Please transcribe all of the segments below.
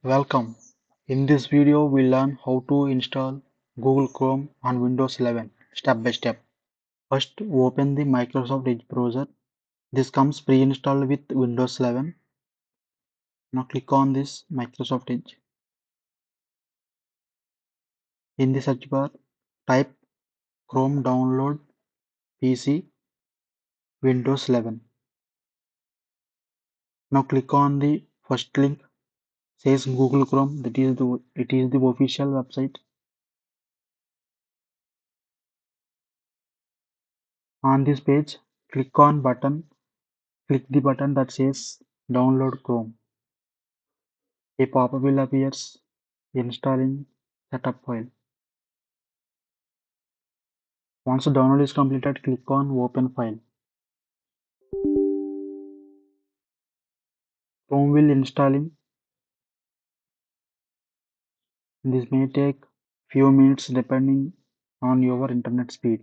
Welcome. In this video, we'll learn how to install Google Chrome on Windows 11 step by step. First, open the Microsoft Edge browser. This comes pre-installed with Windows 11. Now click on this Microsoft Edge. In the search bar, type Chrome download PC Windows 11. Now click on the first link. Says Google Chrome. It is the official website. On this page, click the button that says Download Chrome. A pop-up will appear installing setup file. Once the download is completed, click on Open File. Chrome will installing. This may take few minutes depending on your internet speed.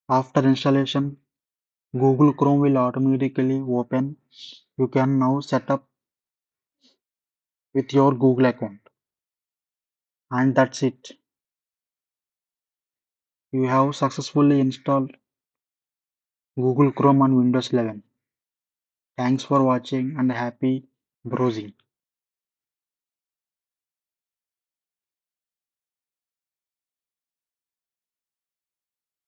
After installation, Google Chrome will automatically open. You can now set up with your Google account. And that's it. You have successfully installed Google Chrome on Windows 11. Thanks for watching and happy browsing.